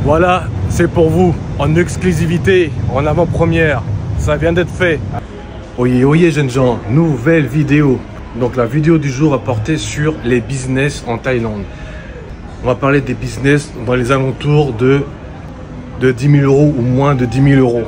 Voilà, c'est pour vous, en exclusivité, en avant-première. Ça vient d'être fait. Oyez, oyez jeunes gens, nouvelle vidéo. Donc la vidéo du jour va porter sur les business en Thaïlande. On va parler des business dans les alentours de 10 000 euros ou moins de 10 000 euros.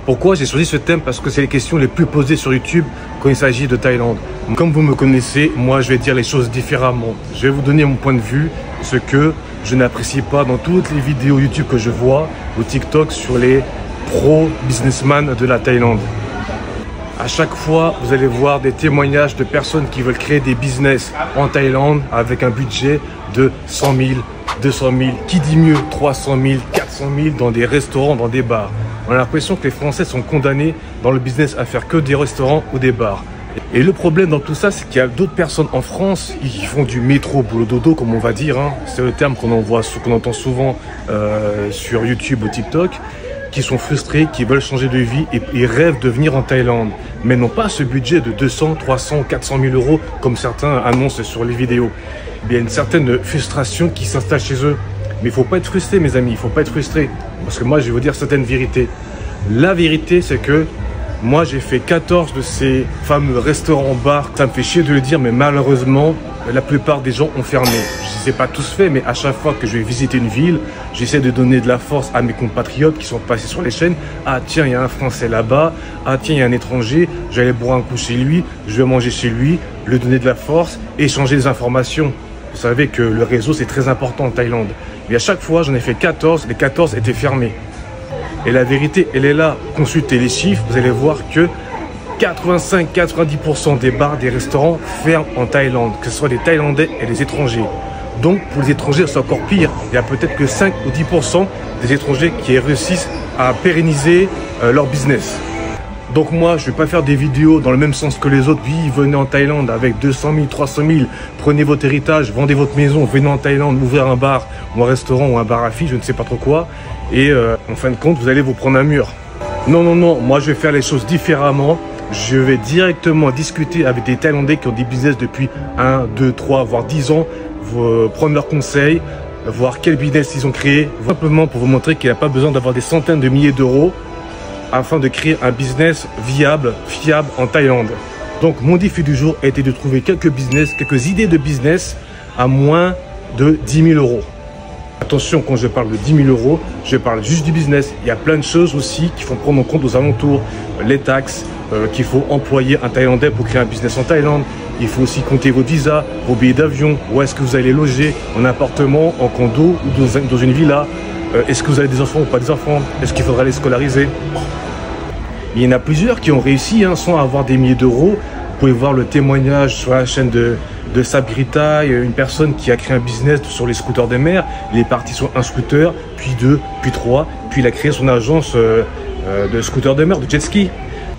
Pourquoi j'ai choisi ce thème? Parce que c'est les questions les plus posées sur YouTube quand il s'agit de Thaïlande. Comme vous me connaissez, moi je vais dire les choses différemment. Je vais vous donner mon point de vue, ce que je n'apprécie pas dans toutes les vidéos YouTube que je vois ou TikTok sur les pro-businessmen de la Thaïlande. À chaque fois, vous allez voir des témoignages de personnes qui veulent créer des business en Thaïlande avec un budget de 100 000, 200 000, qui dit mieux 300 000, 400 000 dans des restaurants, dans des bars. On a l'impression que les Français sont condamnés dans le business à faire que des restaurants ou des bars. Et le problème dans tout ça, c'est qu'il y a d'autres personnes en France qui font du métro boulot dodo, comme on va dire. Hein. C'est le terme qu'on entend souvent sur YouTube ou TikTok, qui sont frustrés, qui veulent changer de vie et rêvent de venir en Thaïlande, mais n'ont pas ce budget de 200, 300, 400 000 euros comme certains annoncent sur les vidéos. Il y a une certaine frustration qui s'installe chez eux. Mais il ne faut pas être frustré, mes amis, il ne faut pas être frustré. Parce que moi, je vais vous dire certaines vérités. La vérité, c'est que moi, j'ai fait 14 de ces fameux restaurants-bars. Ça me fait chier de le dire, mais malheureusement, la plupart des gens ont fermé. Je ne sais pas tous fait, mais à chaque fois que je vais visiter une ville, j'essaie de donner de la force à mes compatriotes qui sont passés sur les chaînes. Ah tiens, il y a un Français là-bas. Ah tiens, il y a un étranger. Je vais aller boire un coup chez lui. Je vais manger chez lui. Lui donner de la force, échanger des informations. Vous savez que le réseau, c'est très important en Thaïlande. Et à chaque fois, j'en ai fait 14. Les 14 étaient fermés. Et la vérité, elle est là. Consultez les chiffres. Vous allez voir que 85-90% des bars, des restaurants ferment en Thaïlande, que ce soit des Thaïlandais et des étrangers. Donc, pour les étrangers, c'est encore pire. Il y a peut-être que 5 ou 10% des étrangers qui réussissent à pérenniser leur business. Donc moi, je ne vais pas faire des vidéos dans le même sens que les autres. Oui, venez en Thaïlande avec 200 000, 300 000, prenez votre héritage, vendez votre maison, venez en Thaïlande, ouvrir un bar ou un restaurant ou un bar à filles, je ne sais pas trop quoi. Et en fin de compte, vous allez vous prendre un mur. Non, non, non, moi je vais faire les choses différemment. Je vais directement discuter avec des Thaïlandais qui ont des business depuis 1, 2, 3, voire 10 ans, prendre leurs conseils, voir quel business ils ont créé, simplement pour vous montrer qu'il n'y a pas besoin d'avoir des centaines de milliers d'euros afin de créer un business viable, fiable en Thaïlande. Donc mon défi du jour a été de trouver quelques business, quelques idées de business à moins de 10 000 euros. Attention, quand je parle de 10 000 euros, je parle juste du business. Il y a plein de choses aussi qu'il faut prendre en compte aux alentours. Les taxes, qu'il faut employer un Thaïlandais pour créer un business en Thaïlande. Il faut aussi compter vos visas, vos billets d'avion, où est-ce que vous allez loger, en appartement, en condo ou dans une villa. Est-ce que vous avez des enfants ou pas des enfants? Est-ce qu'il faudra les scolariser? Il y en a plusieurs qui ont réussi sans avoir des milliers d'euros. Vous pouvez voir le témoignage sur la chaîne de Sabrita, une personne qui a créé un business sur les scooters de mer. Il est parti sur un scooter, puis 2, puis 3, puis il a créé son agence de scooters de mer, de jet ski.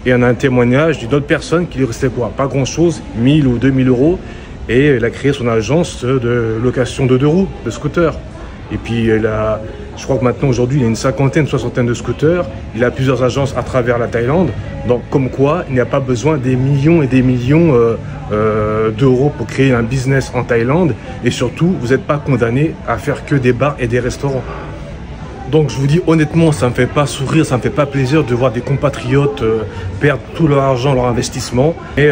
Et on a un témoignage d'une autre personne qui lui restait quoi? Pas grand chose, 1000 ou 2000 euros. Et il a créé son agence de location de 2 roues, de scooters. Et puis je crois que maintenant aujourd'hui il y a une cinquantaine, soixantaine de scooters. Il a plusieurs agences à travers la Thaïlande. Donc comme quoi il n'y a pas besoin des millions et des millions d'euros pour créer un business en Thaïlande. Et surtout vous n'êtes pas condamné à faire que des bars et des restaurants. Donc je vous dis honnêtement, ça ne me fait pas sourire, ça ne me fait pas plaisir de voir des compatriotes perdre tout leur argent, leur investissement. Et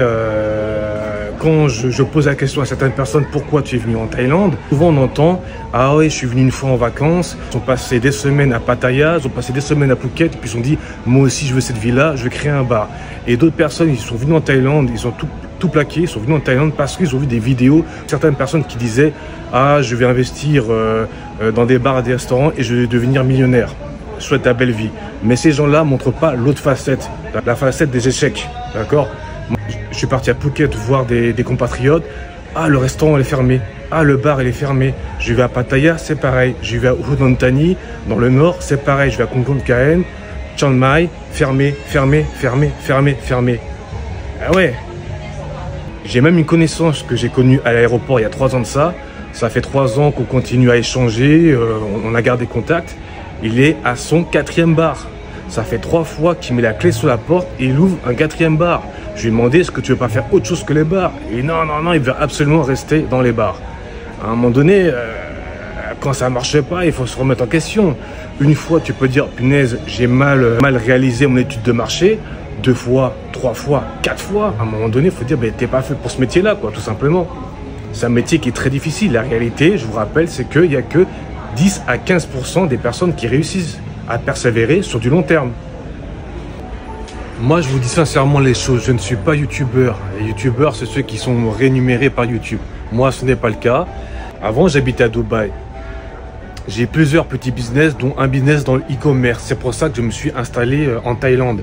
quand je pose la question à certaines personnes, pourquoi tu es venu en Thaïlande? Souvent on entend, ah oui, je suis venu une fois en vacances, ils ont passé des semaines à Pattaya, ils ont passé des semaines à Phuket, puis ils ont dit, moi aussi je veux cette ville-là, je veux créer un bar. Et d'autres personnes, ils sont venus en Thaïlande, ils ont tout plaqué, ils sont venus en Thaïlande parce qu'ils ont vu des vidéos, certaines personnes qui disaient, ah je vais investir dans des bars et des restaurants et je vais devenir millionnaire. Je souhaite ta belle vie. Mais ces gens-là ne montrent pas l'autre facette, la facette des échecs, d'accord? Je suis parti à Phuket voir des compatriotes. Ah, le restaurant est fermé. Ah, le bar il est fermé. Je vais à Pattaya, c'est pareil. Je vais à Udon Thani, dans le nord, c'est pareil. Je vais à Khon Kaen, Chiang Mai, fermé, fermé, fermé, fermé, fermé. Ah ouais. J'ai même une connaissance que j'ai connue à l'aéroport il y a 3 ans de ça. Ça fait 3 ans qu'on continue à échanger, on a gardé contact. Il est à son 4e bar. Ça fait 3 fois qu'il met la clé sur la porte et il ouvre un 4e bar. Je lui ai demandé, est-ce que tu veux pas faire autre chose que les bars? Et non, non, non, il veut absolument rester dans les bars. À un moment donné, quand ça marche pas, il faut se remettre en question. Une fois, tu peux dire, punaise, j'ai mal réalisé mon étude de marché. 2 fois, 3 fois, 4 fois. À un moment donné, il faut dire, ben, t'es pas fait pour ce métier-là, quoi, tout simplement. C'est un métier qui est très difficile. La réalité, je vous rappelle, c'est qu'il n'y a que 10 à 15% des personnes qui réussissent à persévérer sur du long terme. Moi, je vous dis sincèrement les choses. Je ne suis pas youtubeur. Les youtubeurs, c'est ceux qui sont rémunérés par YouTube. Moi, ce n'est pas le cas. Avant, j'habitais à Dubaï. J'ai plusieurs petits business, dont un business dans le e-commerce. C'est pour ça que je me suis installé en Thaïlande.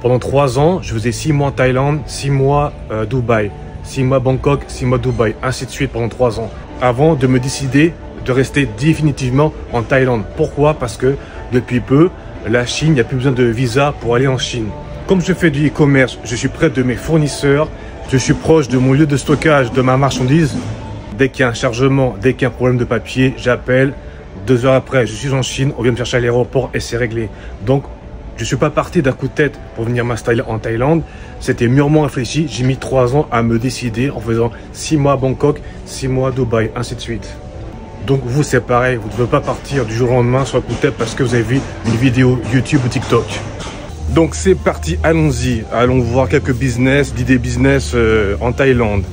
Pendant 3 ans, je faisais 6 mois en Thaïlande, 6 mois Dubaï, 6 mois Bangkok, 6 mois Dubaï, ainsi de suite pendant 3 ans. Avant de me décider de rester définitivement en Thaïlande. Pourquoi? Parce que depuis peu, la Chine, il n'y a plus besoin de visa pour aller en Chine. Comme je fais du e-commerce, je suis près de mes fournisseurs, je suis proche de mon lieu de stockage de ma marchandise. Dès qu'il y a un chargement, dès qu'il y a un problème de papier, j'appelle. 2 heures après, je suis en Chine, on vient me chercher à l'aéroport et c'est réglé. Donc, je ne suis pas parti d'un coup de tête pour venir m'installer en Thaïlande. C'était mûrement réfléchi. J'ai mis 3 ans à me décider en faisant 6 mois à Bangkok, 6 mois à Dubaï, ainsi de suite. Donc vous, c'est pareil. Vous ne devez pas partir du jour au lendemain sur un coup de tête parce que vous avez vu une vidéo YouTube ou TikTok. Donc c'est parti, allons-y. Allons voir quelques business, d'idées business en Thaïlande.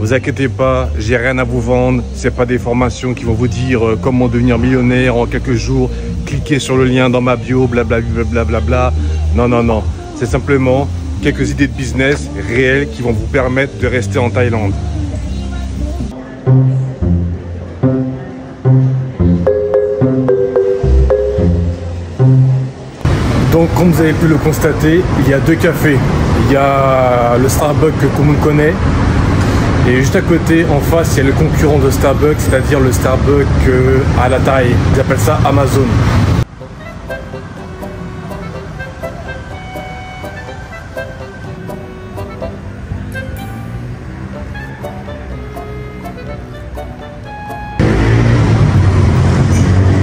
Vous inquiétez pas, j'ai rien à vous vendre. C'est pas des formations qui vont vous dire comment devenir millionnaire en quelques jours. Cliquez sur le lien dans ma bio, blablabla. Bla. Non, non, non. C'est simplement quelques idées de business réelles qui vont vous permettre de rester en Thaïlande. Donc, comme vous avez pu le constater, il y a 2 cafés. Il y a le Starbucks que tout le monde connaît. Et juste à côté, en face, il y a le concurrent de Starbucks, c'est-à-dire le Starbucks à la Thaï. Ils appellent ça Amazon.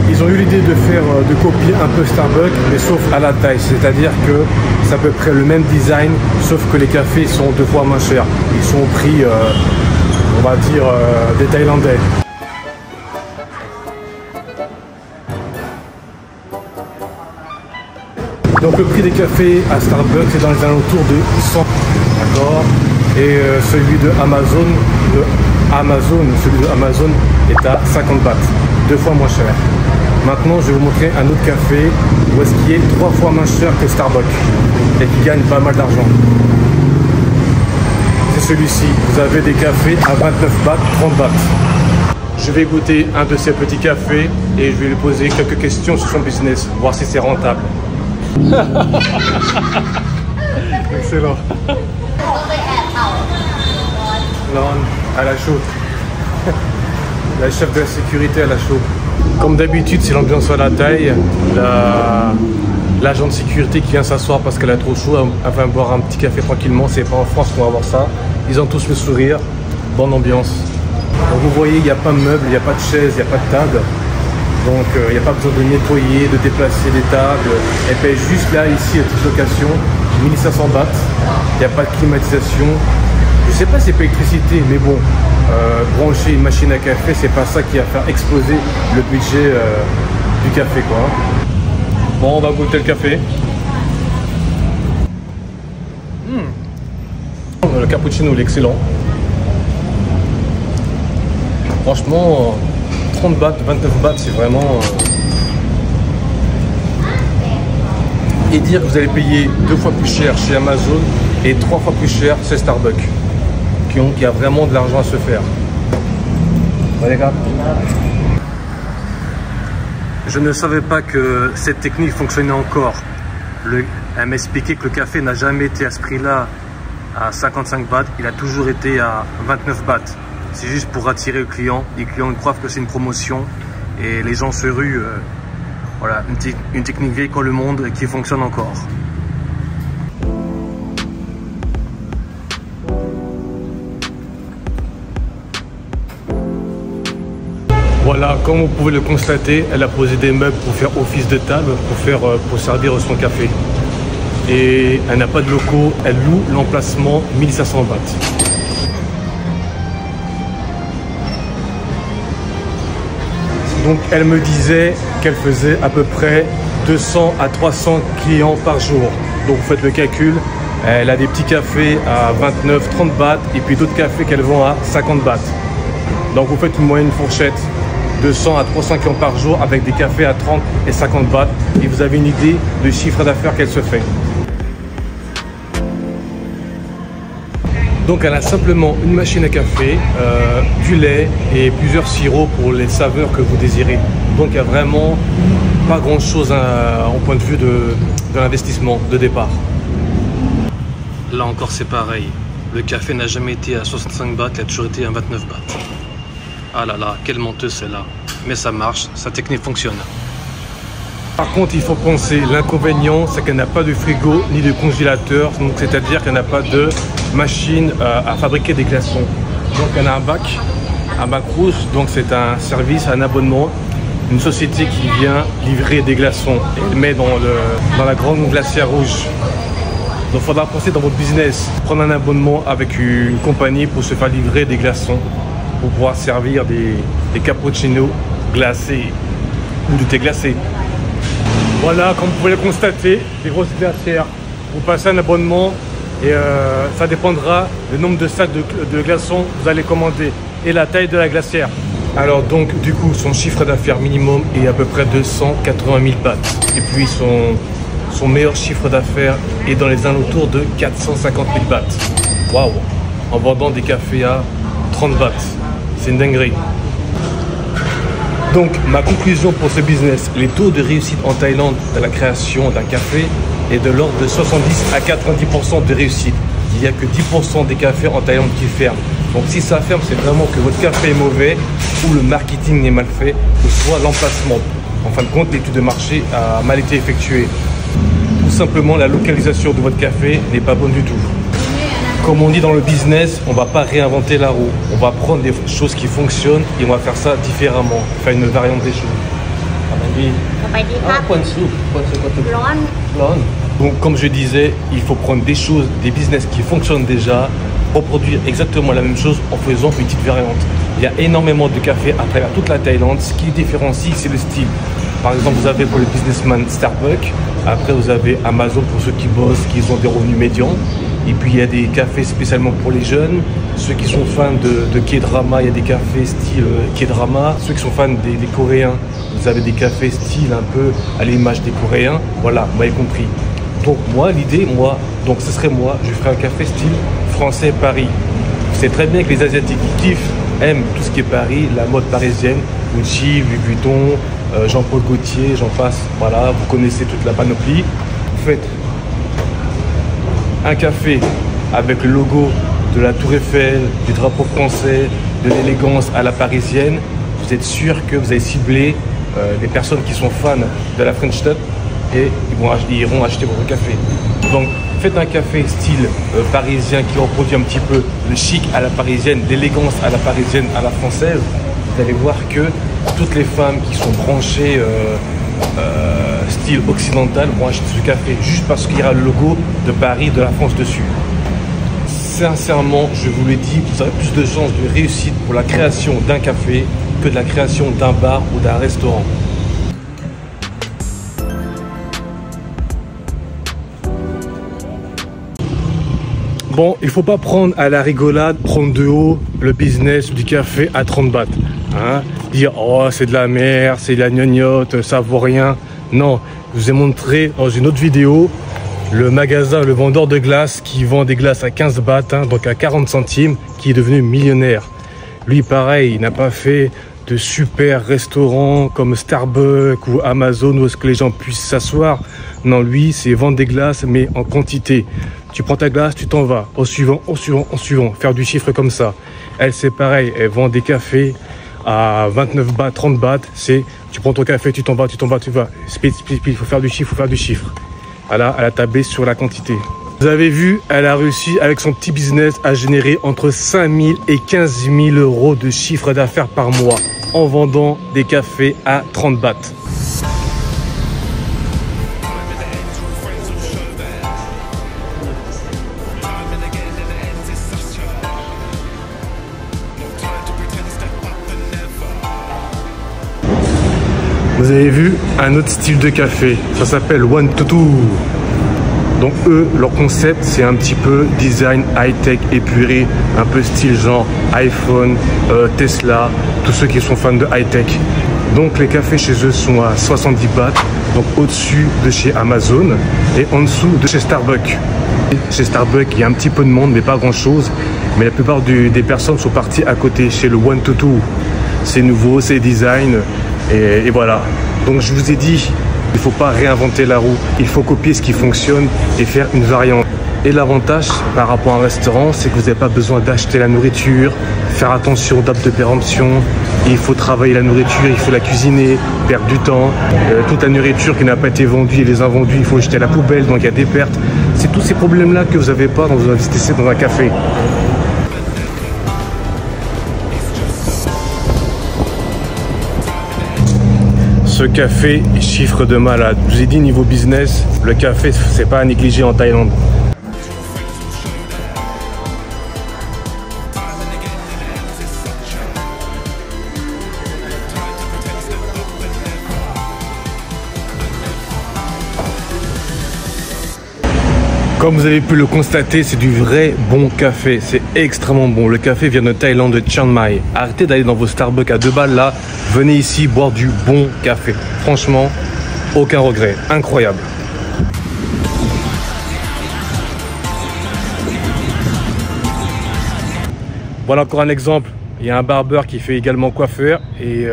Ils ont eu l'idée de copier un peu Starbucks, mais sauf à la Thaï. C'est-à-dire que c'est à peu près le même design, sauf que les cafés sont 2 fois moins chers. Ils sont au prix, on va dire, des Thaïlandais. Donc le prix des cafés à Starbucks est dans les alentours de 100, d'accord. Et celui de Amazon, est à 50 bahts, 2 fois moins cher. Maintenant, je vais vous montrer un autre café où est-ce qu'il est 3 fois moins cher que Starbucks et qui gagne pas mal d'argent. C'est celui-ci. Vous avez des cafés à 29 bahts, 30 bahts. Je vais goûter un de ces petits cafés et je vais lui poser quelques questions sur son business, voir si c'est rentable. Excellent. Non, à la chaude. La chef de la sécurité à la chaude. Comme d'habitude, c'est l'ambiance à la Thaï. L'agent de sécurité qui vient s'asseoir parce qu'elle a trop chaud, elle va boire un petit café tranquillement. C'est pas en France qu'on va avoir ça. Ils ont tous le sourire. Bonne ambiance. Donc vous voyez, il n'y a pas de meubles, il n'y a pas de chaises, il n'y a pas de table. Donc il n'y a pas besoin de nettoyer, de déplacer les tables. Elle paye juste là, ici, à petite location, 1500 bahts. Il n'y a pas de climatisation. Je ne sais pas si c'est pas électricité, mais bon, brancher une machine à café, c'est pas ça qui va faire exploser le budget du café, quoi. Bon, on va goûter le café. Le cappuccino, il est excellent. Franchement, 30 bahts, 29 bahts, c'est vraiment... Et dire que vous allez payer 2 fois plus cher chez Amazon et 3 fois plus cher chez Starbucks, qui a vraiment de l'argent à se faire. Ouais, les gars. Je ne savais pas que cette technique fonctionnait encore. Elle m'a expliqué que le café n'a jamais été à ce prix-là à 55 bahts, il a toujours été à 29 bahts. C'est juste pour attirer le client. Les clients croient que c'est une promotion et les gens se ruent. Voilà, une technique vieille comme le monde qui fonctionne encore. Voilà, comme vous pouvez le constater, elle a posé des meubles pour faire office de table, pour servir son café. Et elle n'a pas de locaux, elle loue l'emplacement 1500 bahts. Donc elle me disait qu'elle faisait à peu près 200 à 300 clients par jour. Donc vous faites le calcul, elle a des petits cafés à 29, 30 bahts et puis d'autres cafés qu'elle vend à 50 bahts. Donc vous faites une moyenne fourchette 200 à 300 clients par jour avec des cafés à 30 et 50 bahts et vous avez une idée du chiffre d'affaires qu'elle se fait. Donc elle a simplement une machine à café, du lait et plusieurs sirops pour les saveurs que vous désirez. Donc il n'y a vraiment pas grand chose en point de vue de l'investissement de départ. Là encore c'est pareil, le café n'a jamais été à 65 bahts, il a toujours été à 29 bahts. Ah là là, quelle menteuse celle-là. Mais ça marche, sa technique fonctionne. Par contre, il faut penser, l'inconvénient, c'est qu'elle n'a pas de frigo ni de congélateur, donc c'est-à-dire qu'elle n'a pas de machine à fabriquer des glaçons. Donc elle a un bac rouge, donc c'est un service, un abonnement, une société qui vient livrer des glaçons et elle met dans la grande glacière rouge. Donc il faudra penser dans votre business, prendre un abonnement avec une compagnie pour se faire livrer des glaçons, pour pouvoir servir des cappuccinos glacés ou du thé glacé. Voilà, comme vous pouvez le constater, des grosses glacières. Vous passez un abonnement et ça dépendra du nombre de sacs de glaçons que vous allez commander et la taille de la glacière. Alors donc du coup son chiffre d'affaires minimum est à peu près 280 000 bahts. Et puis son meilleur chiffre d'affaires est dans les alentours de 450 000 bahts. Waouh! En vendant des cafés à 30 bahts. C'est une dinguerie. Donc ma conclusion pour ce business, les taux de réussite en Thaïlande de la création d'un café est de l'ordre de 70 à 90% de réussite. Il n'y a que 10% des cafés en Thaïlande qui ferment. Donc si ça ferme, c'est vraiment que votre café est mauvais, ou le marketing est mal fait, ou soit l'emplacement. En fin de compte, l'étude de marché a mal été effectuée. Tout simplement, la localisation de votre café n'est pas bonne du tout. Comme on dit dans le business, on ne va pas réinventer la roue. On va prendre des choses qui fonctionnent et on va faire ça différemment, faire une variante des choses. Donc comme je disais, il faut prendre des choses, des business qui fonctionnent déjà, reproduire exactement la même chose en faisant une petite variante. Il y a énormément de cafés à travers toute la Thaïlande. Ce qui différencie, c'est le style. Par exemple, vous avez pour les businessmen Starbucks. Après, vous avez Amazon pour ceux qui bossent, qui ont des revenus médians. Et puis, il y a des cafés spécialement pour les jeunes. Ceux qui sont fans de K-drama, il y a des cafés style K-drama. Ceux qui sont fans des Coréens, vous avez des cafés style un peu à l'image des Coréens. Voilà, vous m'avez compris. Donc moi, l'idée, donc ce serait moi, je ferais un café style français Paris. C'est très bien que les Asiatiques qui kiffent, aiment tout ce qui est Paris, la mode parisienne, Gucci, Louis Vuitton, Jean-Paul Gaultier, j'en passe. Voilà, vous connaissez toute la panoplie. Vous faites un café avec le logo de la Tour Eiffel, du drapeau français, de l'élégance à la parisienne. Vous êtes sûr que vous avez ciblé les personnes qui sont fans de la French Touch et ils iront acheter votre café. Donc faites un café style parisien qui reproduit un petit peu le chic à la parisienne, l'élégance à la parisienne, à la française. Vous allez voir que toutes les femmes qui sont branchées style occidental vont acheter ce café juste parce qu'il y aura le logo de Paris, de la France dessus. Sincèrement, je vous le dis, vous aurez plus de chances de réussite pour la création d'un café que de la création d'un bar ou d'un restaurant. Bon, il ne faut pas prendre à la rigolade, prendre de haut le business du café à 30 bahts. Hein? Dire, oh, c'est de la merde, c'est de la gnognotte, ça vaut rien. Non, je vous ai montré dans une autre vidéo le magasin, le vendeur de glace qui vend des glaces à 15 bahts, hein, donc à 40 centimes, qui est devenu millionnaire. Lui, pareil, il n'a pas fait de super restaurants comme Starbucks ou Amazon où est-ce que les gens puissent s'asseoir. Non, lui, c'est vendre des glaces, mais en quantité. Tu prends ta glace, tu t'en vas. Au suivant, au suivant, au suivant. Faire du chiffre comme ça. Elle, c'est pareil. Elle vend des cafés à 29 bahts, 30 bahts. C'est, tu prends ton café, tu t'en vas, tu t'en vas, tu vas. Speed, speed, speed. Il faut faire du chiffre, il faut faire du chiffre. Voilà, elle a tablé sur la quantité. Vous avez vu, elle a réussi avec son petit business à générer entre 5 000 et 15 000 euros de chiffre d'affaires par mois en vendant des cafés à 30 bahts. Vous avez vu un autre style de café, ça s'appelle One Tutu. Donc eux, leur concept, c'est un petit peu design high-tech épuré, un peu style genre iPhone, Tesla, tous ceux qui sont fans de high-tech. Donc les cafés chez eux sont à 70 bahts, donc au-dessus de chez Amazon et en dessous de chez Starbucks. Chez Starbucks, il y a un petit peu de monde, mais pas grand-chose. Mais la plupart des personnes sont parties à côté, chez le One Tutu. C'est nouveau, c'est design, et voilà. Donc je vous ai dit, il ne faut pas réinventer la roue, il faut copier ce qui fonctionne et faire une variante. Et l'avantage par rapport à un restaurant, c'est que vous n'avez pas besoin d'acheter la nourriture, faire attention aux dates de péremption. Il faut travailler la nourriture, il faut la cuisiner, perdre du temps. Toute la nourriture qui n'a pas été vendue et les invendus, il faut jeter à la poubelle, donc il y a des pertes. C'est tous ces problèmes-là que vous n'avez pas quand vous investissez dans un café. Ce café, chiffre de malade. Je vous ai dit, niveau business, le café, c'est pas à négliger en Thaïlande. Comme vous avez pu le constater, c'est du vrai bon café. C'est extrêmement bon. Le café vient de Thaïlande, de Chiang Mai. Arrêtez d'aller dans vos Starbucks à 2 balles là. Venez ici boire du bon café. Franchement, aucun regret. Incroyable. Voilà encore un exemple. Il y a un barbeur qui fait également coiffeur. Et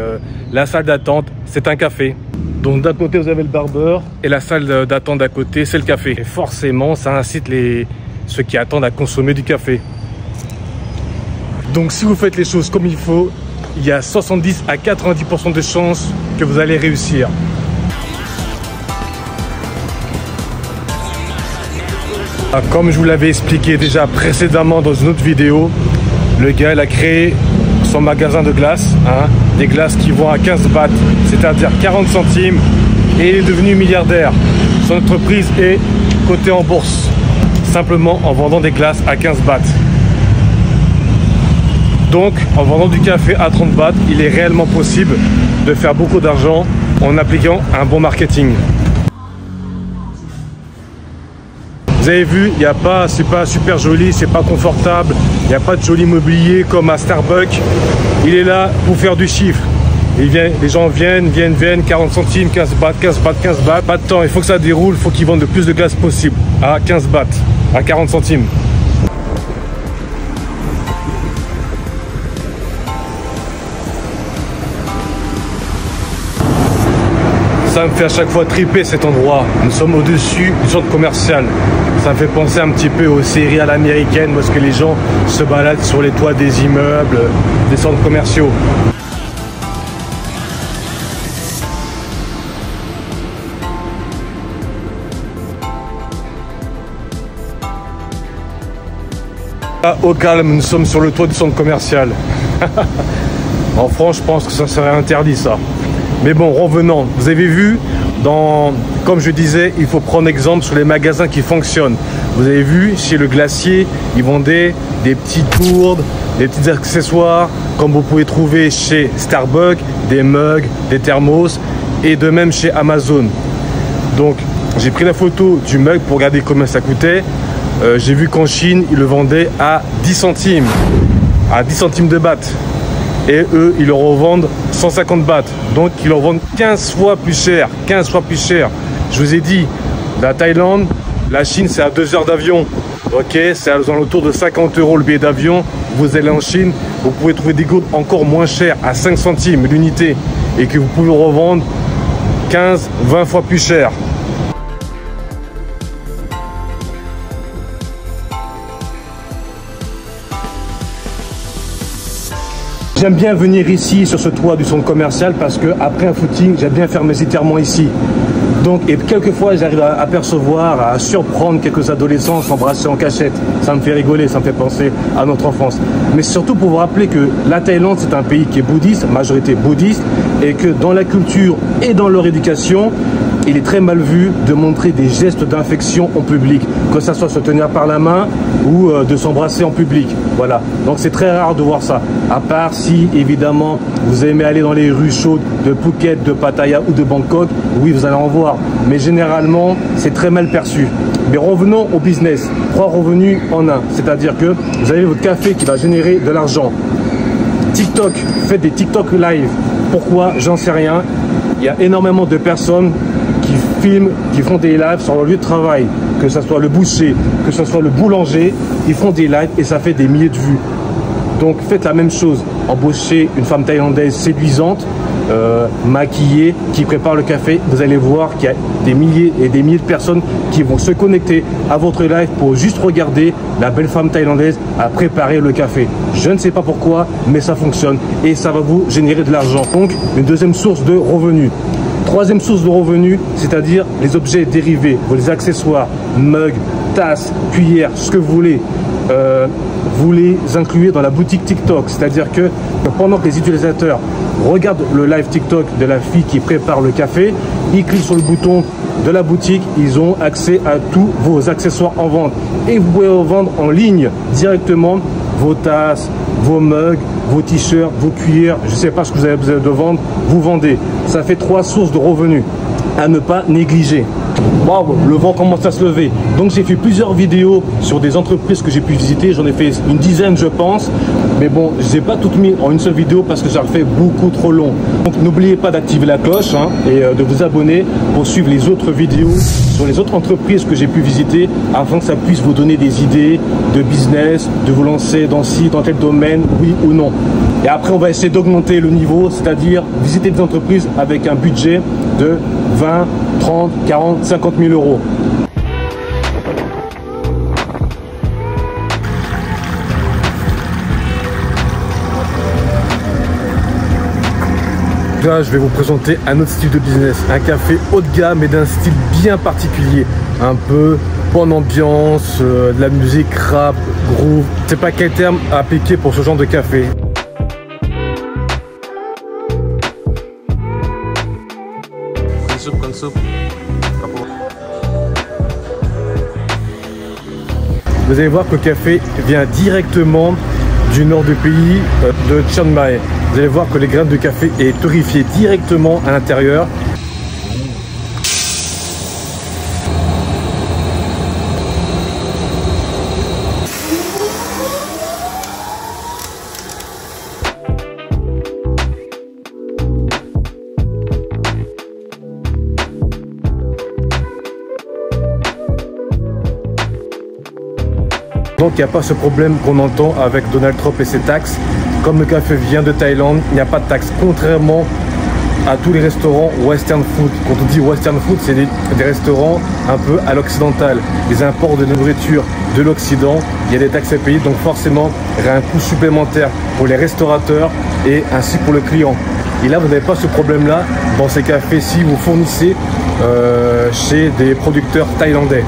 la salle d'attente, c'est un café. Donc d'un côté vous avez le barbeur et la salle d'attente d'à côté c'est le café. Et forcément ça incite ceux qui attendent à consommer du café. Donc si vous faites les choses comme il faut, il y a 70 à 90% de chances que vous allez réussir. Comme je vous l'avais expliqué déjà précédemment dans une autre vidéo, le gars il a créé son magasin de glace, des glaces qui vont à 15 bahts, c'est-à-dire 40 centimes, et il est devenu milliardaire. Son entreprise est cotée en bourse, simplement en vendant des glaces à 15 bahts. Donc, en vendant du café à 30 bahts, il est réellement possible de faire beaucoup d'argent en appliquant un bon marketing. Vous avez vu, c'est pas super joli, c'est pas confortable, il n'y a pas de joli mobilier comme à Starbucks. Il est là pour faire du chiffre. Les gens viennent, 40 centimes, 15 bahts, 15 bahts, 15 bahts. Pas de temps, il faut que ça déroule, il faut qu'ils vendent le plus de glace possible à 15 bahts, à 40 centimes. Ça me fait à chaque fois triper cet endroit. Nous sommes au-dessus du centre commercial. Ça me fait penser un petit peu aux séries à l'américaine, où est-ce que les gens se baladent sur les toits des immeubles, des centres commerciaux. Là, au calme, nous sommes sur le toit du centre commercial. En France, je pense que ça serait interdit ça. Mais bon, revenons. Vous avez vu, comme je disais, il faut prendre exemple sur les magasins qui fonctionnent. Vous avez vu, chez le glacier, ils vendaient des petites gourdes, des petits accessoires, comme vous pouvez trouver chez Starbucks, des mugs, des thermos, et de même chez Amazon. Donc, j'ai pris la photo du mug pour regarder combien ça coûtait. J'ai vu qu'en Chine, ils le vendaient à 10 centimes, à 10 centimes de bahts. Et eux, ils le revendent 150 bahts. Donc, ils le revendent 15 fois plus cher. 15 fois plus cher. Je vous ai dit, la Thaïlande, la Chine, c'est à 2 heures d'avion. Ok, c'est aux alentours de 50 € le billet d'avion. Vous allez en Chine, vous pouvez trouver des gourdes encore moins chères, à 5 centimes l'unité. Et que vous pouvez revendre 15, 20 fois plus cher. J'aime bien venir ici sur ce toit du centre commercial parce que après un footing, j'aime bien faire mes étirements ici. Donc, et quelquefois, j'arrive à apercevoir, à surprendre quelques adolescents s'embrasser en cachette. Ça me fait rigoler, ça me fait penser à notre enfance. Mais surtout pour vous rappeler que la Thaïlande, c'est un pays qui est bouddhiste, majorité bouddhiste, et que dans la culture et dans leur éducation, il est très mal vu de montrer des gestes d'infection en public, que ça soit se tenir par la main ou de s'embrasser en public. Voilà, donc c'est très rare de voir ça, à part si évidemment vous aimez aller dans les rues chaudes de Phuket, de Pattaya ou de Bangkok, oui vous allez en voir, mais généralement c'est très mal perçu. Mais revenons au business, 3 revenus en un, c'est-à-dire que vous avez votre café qui va générer de l'argent. TikTok, faites des TikTok live, pourquoi? J'en sais rien. Il y a énormément de personnes qui filment, qui font des lives sur leur lieu de travail, que ce soit le boucher, que ce soit le boulanger, ils font des lives et ça fait des milliers de vues. Donc faites la même chose, embauchez une femme thaïlandaise séduisante, maquillée, qui prépare le café, vous allez voir qu'il y a des milliers et des milliers de personnes qui vont se connecter à votre live pour juste regarder la belle femme thaïlandaise à préparer le café. Je ne sais pas pourquoi, mais ça fonctionne et ça va vous générer de l'argent. Donc une deuxième source de revenus. Troisième source de revenus, c'est-à-dire les objets dérivés, les accessoires, mugs, tasses, cuillères, ce que vous voulez. Vous les incluez dans la boutique TikTok, c'est-à-dire que pendant que les utilisateurs regardent le live TikTok de la fille qui prépare le café, ils cliquent sur le bouton de la boutique, ils ont accès à tous vos accessoires en vente et vous pouvez vendre en ligne directement vos tasses, vos mugs, vos t-shirts, vos cuillères, je ne sais pas ce que vous avez besoin de vendre, vous vendez. Ça fait 3 sources de revenus à ne pas négliger. Waouh, le vent commence à se lever. Donc j'ai fait plusieurs vidéos sur des entreprises que j'ai pu visiter. J'en ai fait une dizaine je pense. Mais bon, je n'ai pas toutes mis en une seule vidéo parce que ça fait beaucoup trop long. Donc n'oubliez pas d'activer la cloche et de vous abonner pour suivre les autres vidéos sur les autres entreprises que j'ai pu visiter afin que ça puisse vous donner des idées de business, de vous lancer dans tel domaine, oui ou non. Et après on va essayer d'augmenter le niveau, c'est-à-dire visiter des entreprises avec un budget de 20, 30, 40, 50 000 euros. Là, je vais vous présenter un autre style de business, un café haut de gamme mais d'un style bien particulier, un peu bonne ambiance, de la musique rap, groove. Je sais pas quel terme appliquer pour ce genre de café. Vous allez voir que le café vient directement du nord du pays, de Chiang Mai. Vous allez voir que les graines de café est torréfiées directement à l'intérieur. Donc il n'y a pas ce problème qu'on entend avec Donald Trump et ses taxes. Comme le café vient de Thaïlande, il n'y a pas de taxes, contrairement à tous les restaurants western food. Quand on dit western food, c'est des restaurants un peu à l'occidental. Les imports de nourriture de l'Occident, il y a des taxes à payer, donc forcément il y a un coût supplémentaire pour les restaurateurs et ainsi pour le client. Et là, vous n'avez pas ce problème-là dans ces cafés si vous fournissez chez des producteurs thaïlandais.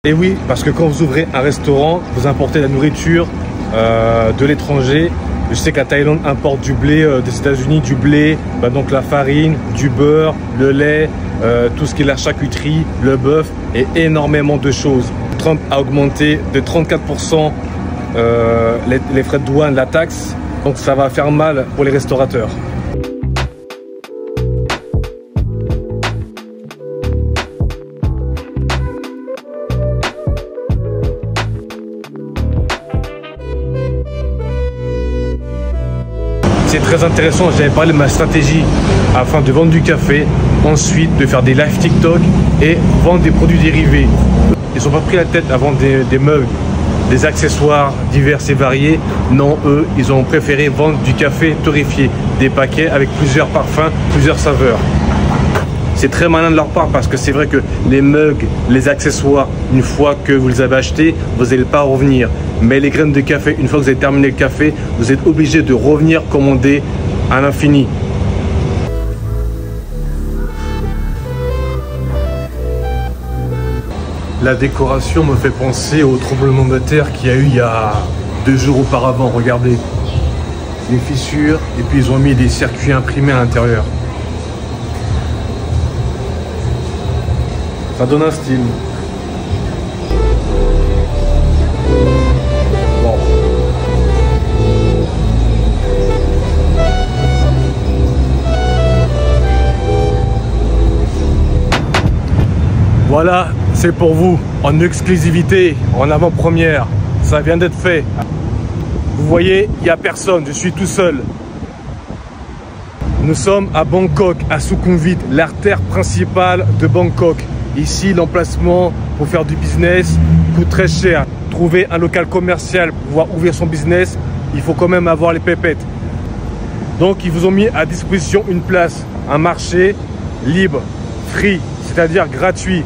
Et oui, parce que quand vous ouvrez un restaurant, vous importez la nourriture de l'étranger. Je sais que la Thaïlande importe du blé des États-Unis, du blé, donc la farine, du beurre, le lait, tout ce qui est la charcuterie, le bœuf et énormément de choses. Trump a augmenté de 34% les frais de douane, la taxe, donc ça va faire mal pour les restaurateurs. C'est très intéressant, j'avais parlé de ma stratégie afin de vendre du café, ensuite de faire des live TikTok et vendre des produits dérivés. Ils ne sont pas pris la tête à vendre des mugs, des accessoires divers et variés. Non, eux, ils ont préféré vendre du café torréfié, des paquets avec plusieurs parfums, plusieurs saveurs. C'est très malin de leur part parce que c'est vrai que les mugs, les accessoires, une fois que vous les avez achetés, vous n'allez pas revenir. Mais les graines de café, une fois que vous avez terminé le café, vous êtes obligé de revenir commander à l'infini. La décoration me fait penser au tremblement de terre qu'il y a eu il y a 2 jours auparavant. Regardez, les fissures et puis ils ont mis des circuits imprimés à l'intérieur. Ça donne un style. Bon. Voilà, c'est pour vous, en exclusivité, en avant-première. Ça vient d'être fait. Vous voyez, il n'y a personne, je suis tout seul. Nous sommes à Bangkok, à Sukhumvit, l'artère principale de Bangkok. Ici, l'emplacement pour faire du business coûte très cher. Trouver un local commercial pour pouvoir ouvrir son business, il faut quand même avoir les pépettes. Donc, ils vous ont mis à disposition une place, un marché libre, free, c'est-à-dire gratuit.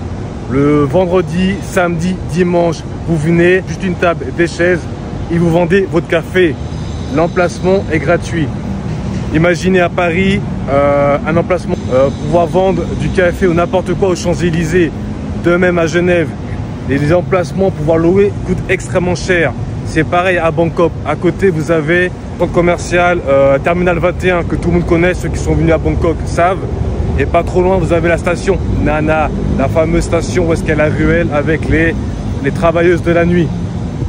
Le vendredi, samedi, dimanche, vous venez, juste une table, des chaises, et vous vendez votre café. L'emplacement est gratuit. Imaginez à Paris un emplacement pouvoir vendre du café ou n'importe quoi aux Champs-Élysées. De même à Genève, les emplacements pouvoir louer coûtent extrêmement cher. C'est pareil à Bangkok. À côté, vous avez le centre commercial Terminal 21 que tout le monde connaît, ceux qui sont venus à Bangkok savent. Et pas trop loin, vous avez la station Nana, la fameuse station où est-ce qu'il y a la ruelle avec les travailleuses de la nuit.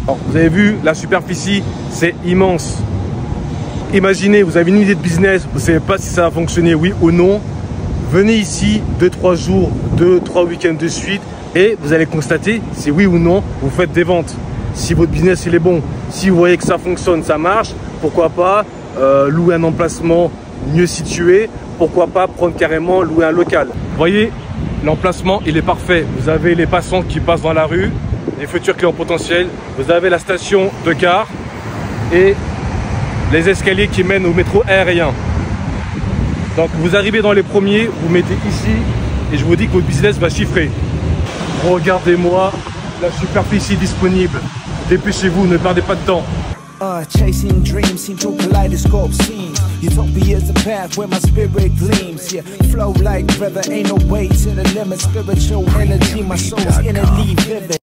Alors, vous avez vu, la superficie, c'est immense. Imaginez, vous avez une idée de business, vous ne savez pas si ça va fonctionner, oui ou non. Venez ici 2-3 jours, 2-3 week-ends de suite et vous allez constater si oui ou non vous faites des ventes. Si votre business il est bon, si vous voyez que ça fonctionne, ça marche, pourquoi pas louer un emplacement mieux situé, pourquoi pas prendre carrément louer un local. Vous voyez, l'emplacement il est parfait. Vous avez les passants qui passent dans la rue, les futurs clients potentiels, vous avez la station de gare et les escaliers qui mènent au métro aérien. Donc vous arrivez dans les premiers, vous mettez ici et je vous dis que votre business va chiffrer. Regardez-moi la superficie disponible. Dépêchez-vous, ne perdez pas de temps. Chasing dreams, seen through kaleidoscope scenes. Utopia's a path where my spirit gleams. Yeah, flow like river, ain't no way to the limit. Spiritual energy, my soul's innerly vivid.